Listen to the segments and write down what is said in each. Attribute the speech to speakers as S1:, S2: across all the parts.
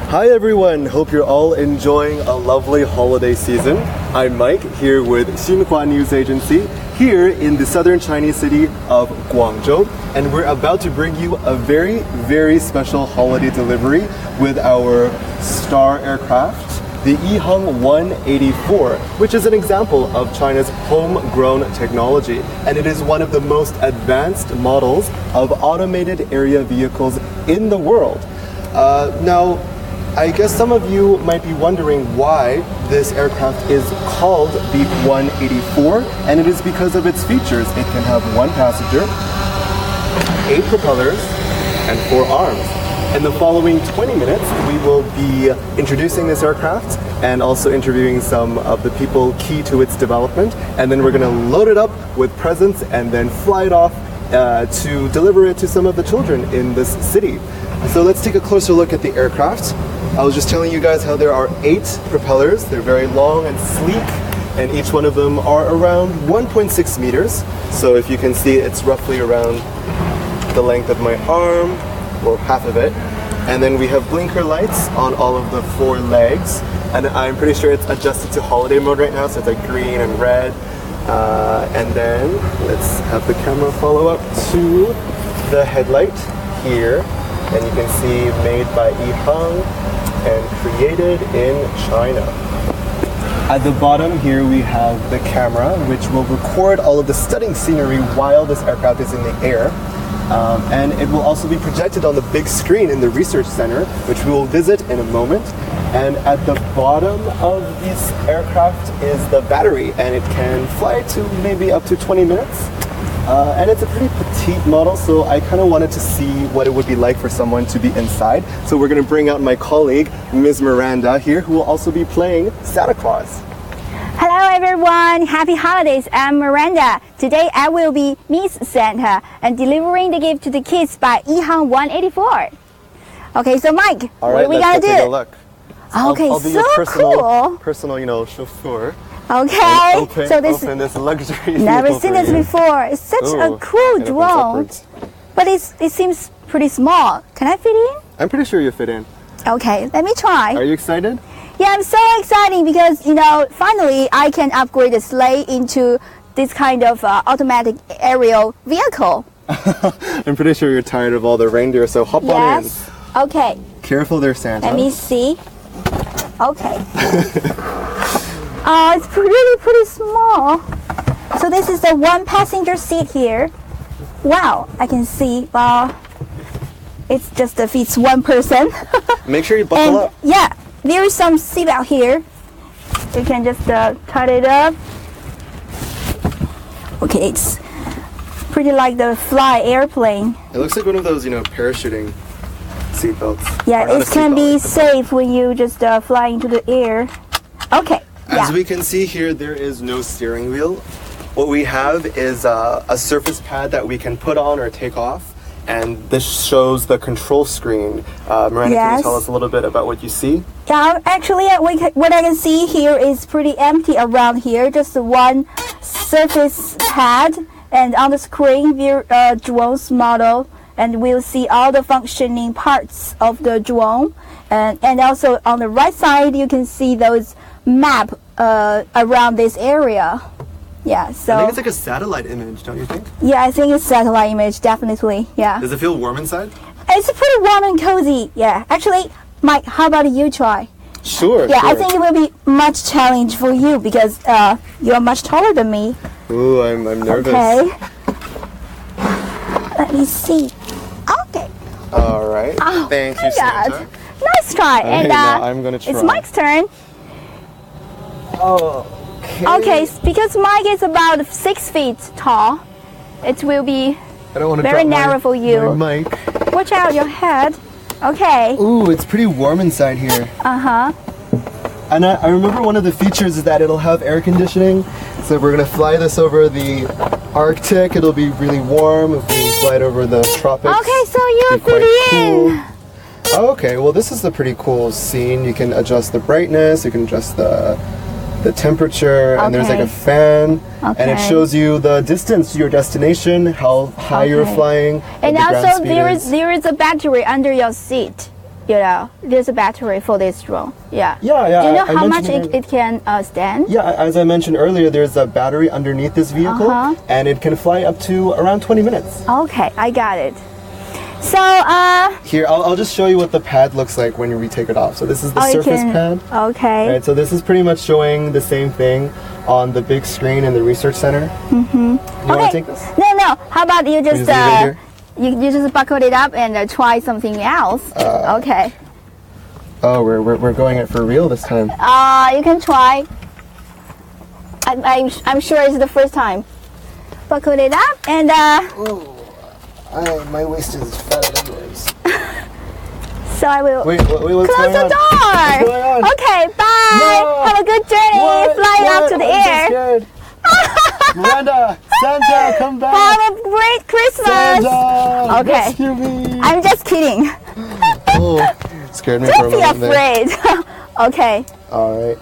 S1: Hi everyone, hope you're all enjoying a lovely holiday season. I'm Mike here with Xinhua News Agency here in the southern Chinese city of Guangzhou, and we're about to bring you a very, very special holiday delivery with our star aircraft, the EHang 184, which is an example of China's homegrown technology, and it is one of the most advanced models of automated area vehicles in the world. Now, I guess some of you might be wondering why this aircraft is called the 184, and it is because of its features. It can have 1 passenger, 8 propellers, and 4 arms. In the following 20 minutes, we will be introducing this aircraft and also interviewing some of the people key to its development, and then we're going to load it up with presents and then fly it off to deliver it to some of the children in this city. So let's take a closer look at the aircraft. I was just telling you guys how there are 8 propellers. They're very long and sleek, and each one of them are around 1.6 meters. So if you can see, it's roughly around the length of my arm, or half of it. And then we have blinker lights on all of the 4 legs, and I'm pretty sure it's adjusted to holiday mode right now, so it's like green and red. And then let's have the camera follow up to the headlight here, and you can see made by EHang and created in China. At the bottom here we have the camera, which will record all of the stunning scenery while this aircraft is in the air. And it will also be projected on the big screen in the research center, which we will visit in a moment. And at the bottom of this aircraft is the battery, and it can fly to maybe up to 20 minutes. And it's a pretty petite model, so I kind of wanted to see what it would be like for someone to be inside. So we're going to bring out my colleague, Ms. Miranda here, who will also be playing Santa Claus.
S2: Hello everyone, happy holidays. I'm Miranda. Today I will be Miss Santa and delivering the gift to the kids by EHang 184. Okay, so Mike, what are we gonna do?
S1: Take a look.
S2: Okay,
S1: I'll be
S2: so
S1: your personal, chauffeur.
S2: Okay, so
S1: open this luxury
S2: never
S1: vehicle
S2: seen
S1: for
S2: this
S1: you.
S2: before. It's such a cool drone, but it seems pretty small. Can I fit in?
S1: I'm pretty sure you fit in.
S2: Okay, let me try.
S1: Are you excited?
S2: Yeah, I'm so excited because, finally I can upgrade the sleigh into this kind of automatic aerial vehicle.
S1: I'm pretty sure you're tired of all the reindeer, so hop on in.
S2: Yes. Okay.
S1: Careful there, Santa.
S2: Let me see. Okay. It's pretty small. So this is the 1 passenger seat here. Wow, I can see. It's just fits 1 person.
S1: Make sure you buckle up.
S2: Yeah, there is some seatbelt here. You can just tie it up. Okay, it's pretty like the fly airplane.
S1: It looks like one of those, parachuting seatbelts.
S2: Yeah, it can be safe when you just fly into the air. Okay.
S1: As we can see here, there is no steering wheel. What we have is a surface pad that we can put on or take off, and this shows the control screen. Miranda, can you tell us a little bit about what you see?
S2: Yeah, actually, what I can see here is pretty empty around here. Just 1 surface pad, and on the screen, we're drone's model, and we'll see all the functioning parts of the drone. And also on the right side, you can see those map around this area. Yeah, so
S1: I think it's like a satellite image, don't you think?
S2: Yeah, I think it's satellite image, definitely. Yeah.
S1: Does it feel warm inside?
S2: It's pretty warm and cozy. Yeah. Actually, Mike, how about you try?
S1: Sure.
S2: Yeah, I think it will be much challenge for you because you're much taller than me.
S1: Ooh, I'm nervous.
S2: Okay. Let me see. Okay.
S1: All right.
S2: Oh,
S1: Thank you, Santa.
S2: Nice try. And
S1: now I'm gonna try.
S2: It's Mike's turn. Okay, because Mike is about 6 feet tall, it will be very narrow for you.
S1: My mic.
S2: Watch out your head. Okay.
S1: Ooh, it's pretty warm inside here.
S2: Uh-huh.
S1: And I remember one of the features is that it'll have air conditioning. So if we're gonna fly this over the Arctic, it'll be really warm. If we fly it over the tropics,
S2: okay, so you're fitting in.
S1: Cool. Okay, well this is a pretty cool scene. You can adjust the brightness, you can adjust the temperature, and there's like a fan, and it shows you the distance to your destination, how high you're flying,
S2: and also there is a battery under your seat. there's a battery for this drone. Yeah.
S1: Yeah.
S2: Do you know
S1: I
S2: how much
S1: mentioned
S2: it can stand?
S1: Yeah, as I mentioned earlier, there's a battery underneath this vehicle, and it can fly up to around 20 minutes.
S2: Okay, I got it. So,
S1: here, I'll just show you what the pad looks like when we take it off. So this is the surface pad.
S2: Okay.
S1: Right, so this is pretty much showing the same thing on the big screen in the research center. You want to take this?
S2: No. How about you just
S1: leave it here?
S2: you just buckle it up and try something else? Okay.
S1: Oh, we're going it for real this time.
S2: You can try. I'm sure it's the first time. Buckle it up and
S1: My waist is fatter than yours.
S2: so I will
S1: Wait, what's
S2: close
S1: going
S2: the
S1: on?
S2: door.
S1: What's going on?
S2: Okay, bye.
S1: No.
S2: Have a good journey. Flying up to the air.
S1: I'm so scared. Miranda, Santa, come back.
S2: Have a great Christmas.
S1: Santa,
S2: Okay.
S1: rescue me.
S2: I'm just kidding.
S1: Oh, scared me for a
S2: Don't be
S1: moment there.
S2: afraid. Okay.
S1: All right.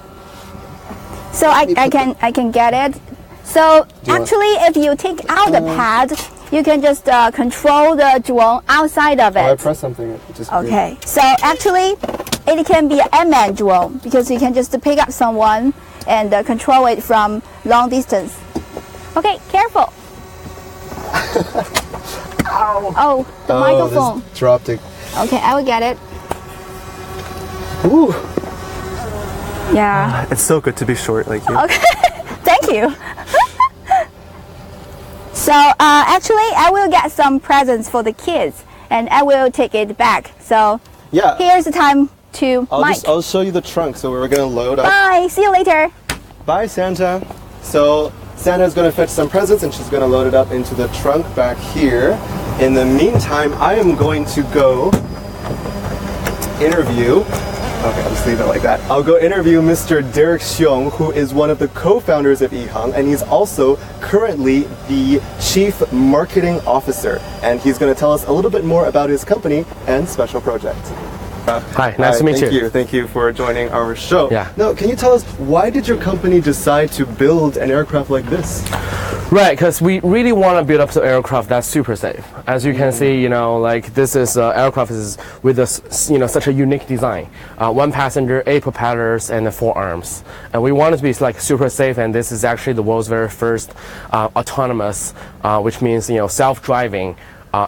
S2: So I can get it. So actually, if you take out the pad, you can just control the drone outside of
S1: Oh, I
S2: it.
S1: pressed something. It just
S2: Okay. So actually, it can be an unmanned drone because you can just pick up someone and control it from long distance. Okay, careful.
S1: Ow.
S2: Oh, the microphone.
S1: This dropped it.
S2: Okay, I will get it.
S1: Ooh.
S2: Yeah.
S1: It's so good to be short like you.
S2: Okay. Thank you. So actually, I will get some presents for the kids, and I will take it back. So
S1: Yeah.
S2: here's the time to Mike.
S1: I'll show you the trunk. So we're gonna load up.
S2: Bye. See you later.
S1: Bye, Santa. So Santa's gonna fetch some presents, and she's gonna load it up into the trunk back here. In the meantime, I am going to go interview. Okay, I'll just leave it like that. I'll go interview Mr. Derek Xiong, who is one of the co-founders of Yihang, and he's also currently the Chief Marketing Officer. And he's going to tell us a little bit more about his company and special project.
S3: Hi, nice to meet you.
S1: Thank you for joining our show.
S3: Yeah.
S1: Now, can you tell us, why did your company decide to build an aircraft like this?
S3: Right, because we really want to build up the aircraft that's super safe. As you can see, like this is aircraft is with a, such a unique design. One passenger, 8 propellers, and 4 arms. And we want it to be like super safe. And this is actually the world's very first autonomous, which means self-driving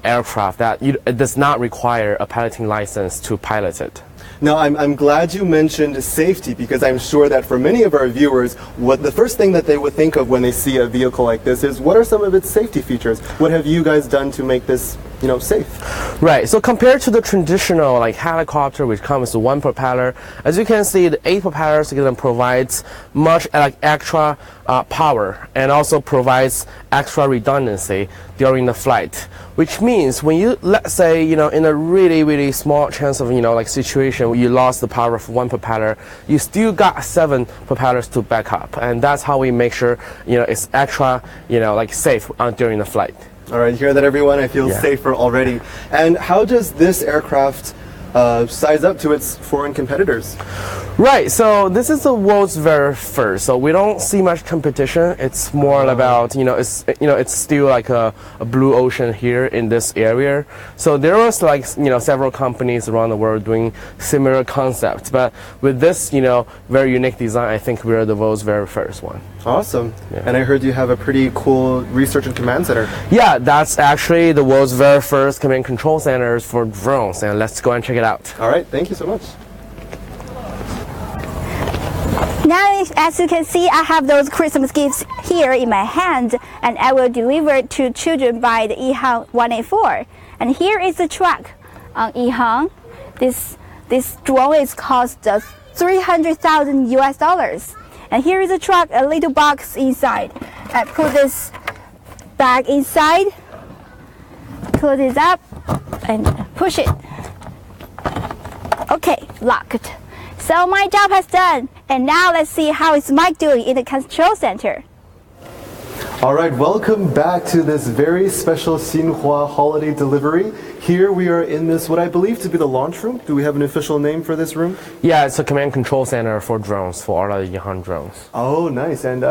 S3: aircraft that it does not require a piloting license to pilot it.
S1: Now, I'm glad you mentioned safety, because I'm sure that for many of our viewers, the first thing that they would think of when they see a vehicle like this is, what are some of its safety features? What have you guys done to make this, safe?
S3: Right, so compared to the traditional helicopter, which comes with 1 propeller, as you can see, the 8 propellers provides much extra power, and also provides extra redundancy during the flight, which means when you, let's say, in a really, really small chance of, situation where you lost the power of 1 propeller, you still got 7 propellers to back up. And that's how we make sure, it's extra, safe during the flight.
S1: All right, you hear that, everyone? I feel safer already. And how does this aircraft size up to its foreign competitors?
S3: Right, so this is the world's very first. So we don't see much competition. It's more about, it's still like a blue ocean here in this area. So there was several companies around the world doing similar concepts. But with this, very unique design, I think we're the world's very first one.
S1: Awesome. Yeah. And I heard you have a pretty cool research and command center.
S3: Yeah, that's actually the world's very first command control centers for drones. And let's go and check it out.
S1: All right, thank you so much.
S2: Now, as you can see, I have those Christmas gifts here in my hand, and I will deliver it to children by the Yihang 184. And here is the truck on Yihang. This drone is cost $300,000 US. And here is a truck, a little box inside. I put this bag inside, close it up, and push it. Okay, locked. So my job has done. And now let's see how is Mike doing in the control center.
S1: All right, welcome back to this very special Xinhua holiday delivery. Here we are in this, what I believe to be the launch room. Do we have an official name for this room?
S3: Yeah, it's a command control center for drones, for all the Yihang drones.
S1: Oh, nice. And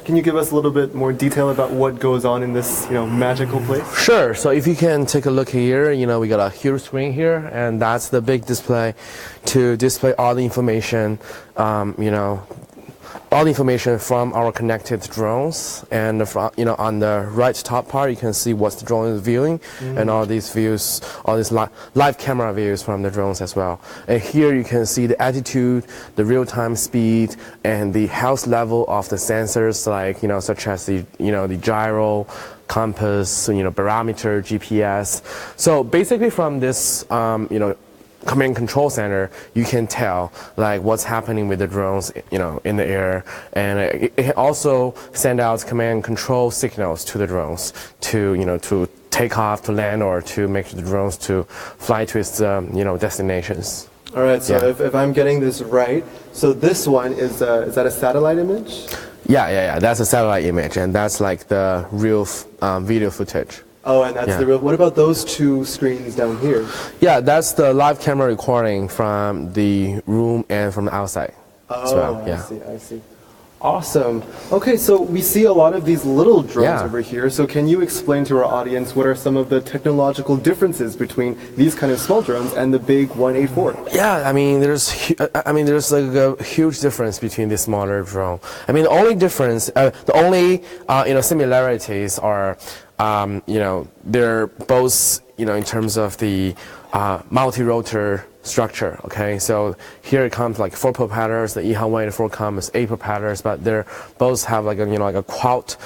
S1: can you give us a little bit more detail about what goes on in this, magical place?
S3: Sure. So if you can take a look here, we got a huge screen here, and that's the big display to display all the information, all the information from our connected drones, and on the right top part you can see what the drone is viewing, and all these views, all these live camera views from the drones as well. And here you can see the altitude, the real-time speed, and the health level of the sensors, like such as the gyro, compass, barometer, GPS. So basically from this command control center, you can tell like what's happening with the drones, in the air, and it also send out command control signals to the drones to take off, to land, or to make the drones to fly to its destinations.
S1: All right. So if I'm getting this right, so this one is that a satellite image?
S3: Yeah. That's a satellite image, and that's like the real video footage.
S1: Oh, and that's the real. What about those two screens down here?
S3: Yeah, that's the live camera recording from the room and from the outside.
S1: Oh,
S3: well.
S1: I see. Awesome. Okay, so we see a lot of these little drones
S3: Yeah.
S1: over here. So can you explain to our audience what are some of the technological differences between these kind of small drones and the big 184?
S3: Yeah, there's like a huge difference between this smaller drone. The only difference, the only similarities are, they're both, in terms of the multi-rotor structure. Okay, so here it comes like 4 propellers. The Yihang 184 comes 8 propellers, but they're both have like a quad.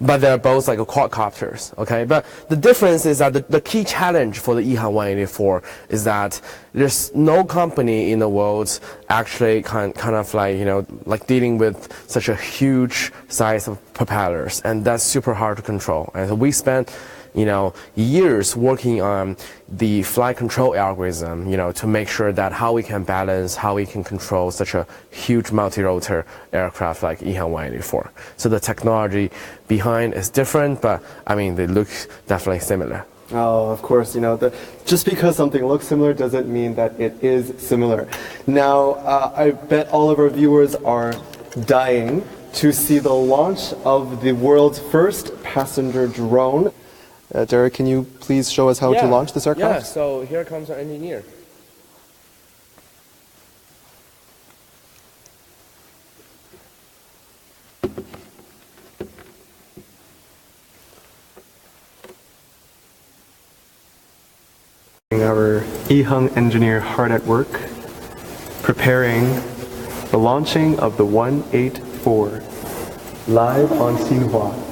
S3: But they're both like quadcopters. Okay, but the difference is that the key challenge for the Yihang 184 is that there's no company in the world actually kind of like dealing with such a huge size of propellers, and that's super hard to control. And so we spent years working on the flight control algorithm, to make sure that how we can balance, how we can control such a huge multi-rotor aircraft like Yihang 184. So the technology behind is different, but they look definitely similar.
S1: Oh, of course, just because something looks similar doesn't mean that it is similar. Now, I bet all of our viewers are dying to see the launch of the world's first passenger drone. Derek, can you please show us how to launch this aircraft?
S3: Yeah, so here comes our engineer.
S1: Our Yihang engineer hard at work, preparing the launching of the 184 live on Xinhua.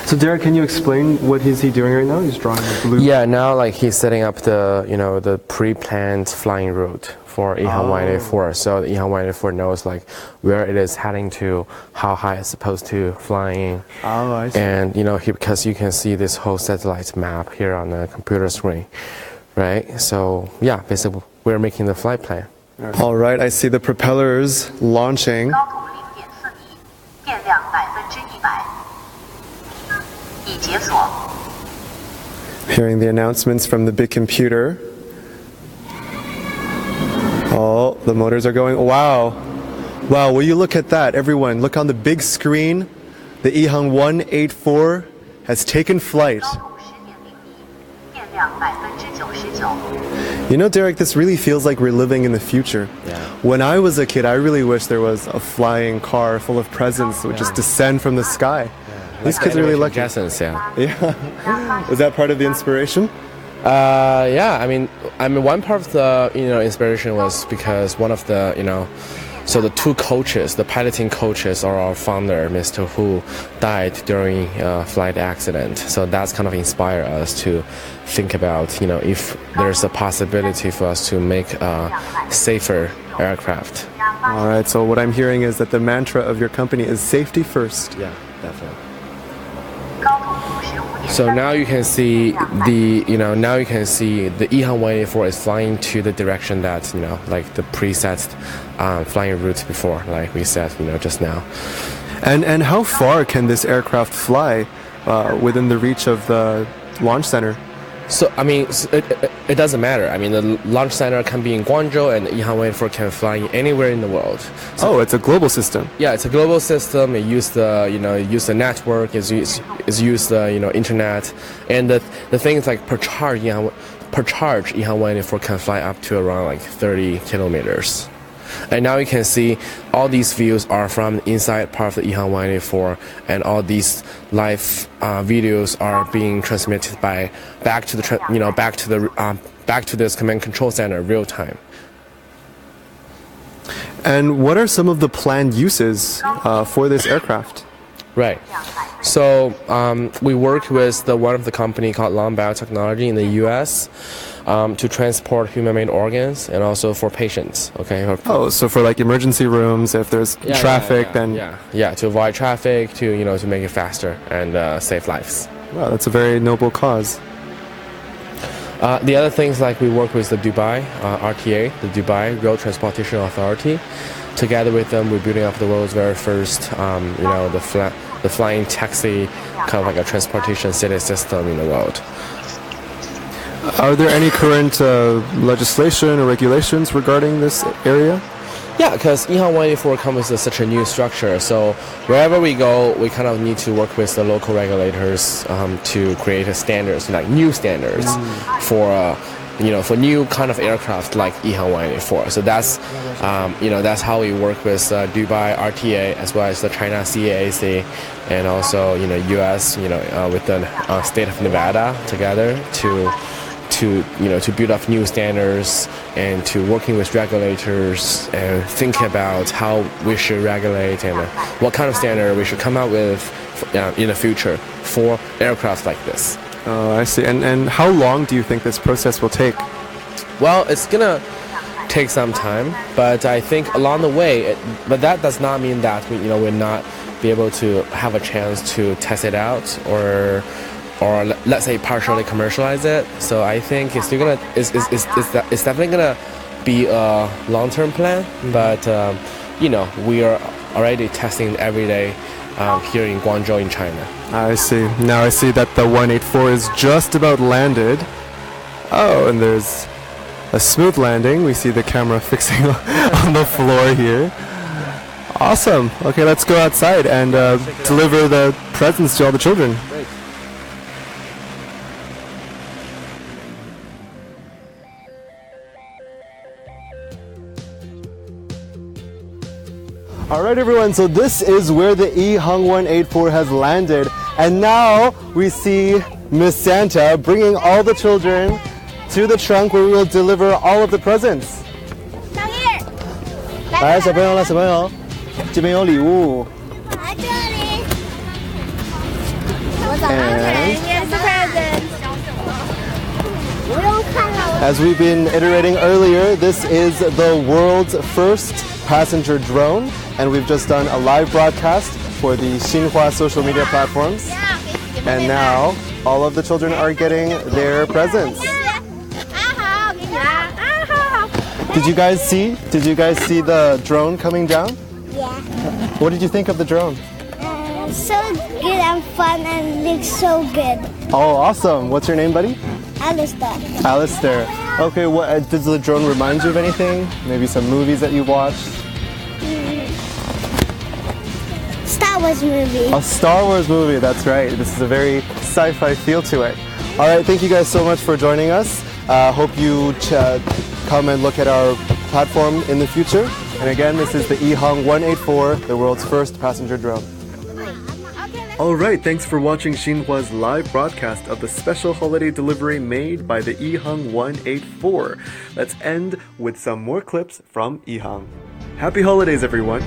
S1: So Derek, can you explain what is he doing right now? He's drawing a blue.
S3: Yeah, now like he's setting up the the pre-planned flying route for Yihang 184. So the Yihang 184 knows like where it is heading to, how high it's supposed to flying.
S1: Oh, I see.
S3: And because you can see this whole satellite map here on the computer screen, right? So yeah, basically we're making the flight plan.
S1: All right, I see the propellers launching. Hearing the announcements from the big computer. Oh, the motors are going. Wow. Wow, will you look at that? Everyone, look on the big screen. The Yihang 184 has taken flight. Derek, this really feels like we're living in the future.
S3: Yeah.
S1: When I was a kid, I really wish there was a flying car full of presents that would just descend from the sky. These kids are really lucky.
S3: Jetsons, yeah.
S1: Yeah. Was that part of the inspiration?
S3: Yeah. One part of the inspiration was because one of the so the 2 coaches, the piloting coaches, are our founder, Mr. Hu, died during a flight accident. So that's kind of inspired us to think about if there's a possibility for us to make a safer aircraft.
S1: All right. So what I'm hearing is that the mantra of your company is safety first.
S3: Yeah, definitely. So now you can see the Yihang 184 is flying to the direction that like the preset flying route before, like we said just now.
S1: And how far can this aircraft fly within the reach of the launch center?
S3: So, I mean, it doesn't matter. I mean, the launch center can be in Guangzhou, and EHang 184 can fly anywhere in the world. So,
S1: it's a global system.
S3: Yeah, it's a global system. It uses the network. It's use the internet, and the thing is like per charge, EHang 184 can fly up to around like 30 kilometers. And now you can see all these views are from the inside part of the EHang 184, and all these live videos are being transmitted back to this command control center real time.
S1: And what are some of the planned uses for this aircraft?
S3: Right. So we work with one of the company called Long Biotechnology in the U.S. To transport human-made organs and also for patients. Okay.
S1: So for like emergency rooms, if there's traffic, then
S3: to avoid traffic, to make it faster and save lives.
S1: Wow, that's a very noble cause.
S3: The other things like we work with the Dubai RTA, the Dubai Road Transportation Authority. Together with them, we're building up the world's very first, the flying taxi, kind of like a transportation city system in the world.
S1: Are there any current legislation or regulations regarding this area?
S3: Yeah, because EHang 184 comes with such a new structure, so wherever we go, we kind of need to work with the local regulators to create standards, like new standards for new kind of aircraft like EHang 184. So that's how we work with Dubai RTA as well as the China CAAC, and also US with the state of Nevada together to build up new standards and to working with regulators and think about how we should regulate and what kind of standard we should come out with in the future for aircraft like this.
S1: Oh, I see. And how long do you think this process will take?
S3: Well, it's gonna take some time, but I think along the way, but that does not mean that we'll not be able to have a chance to test it out or let's say partially commercialize it. So I think it's still it's definitely gonna be a long-term plan, but we are already testing every day here in Guangzhou in China.
S1: I see. Now I see that the 184 is just about landed. Oh, and there's a smooth landing. We see the camera fixing on the floor here. Awesome. Okay, let's go outside and deliver the presents to all the children.
S3: Great.
S1: All right, everyone, so this is where the EHang 184 has landed. And now we see Miss Santa bringing all the children to the trunk where we will deliver all of the presents. 来，小朋友，小朋友，这边有礼物。
S4: 来这里。我早上起来念 present。不用看了。
S1: As we've been iterating earlier, this is the world's first passenger drone, and we've just done a live broadcast for the Xinhua social media platforms. And now all of the children are getting their presents. Did you guys see the drone coming down?
S4: Yeah.
S1: What did you think of the drone?
S4: So good and fun and looks so good.
S1: Oh, awesome. What's your name, buddy?
S4: Alistair.
S1: Alistair. Okay, does the drone remind you of anything? Maybe some movies that you watched?
S4: Star Wars movie.
S1: A Star Wars movie, that's right. This is a very sci-fi feel to it. All right, thank you guys so much for joining us. Hope you come and look at our platform in the future. And again, this is the EHang 184, the world's first passenger drone. All right, thanks for watching Xinhua's live broadcast of the special holiday delivery made by the EHang 184. Let's end with some more clips from EHang. Happy holidays, everyone!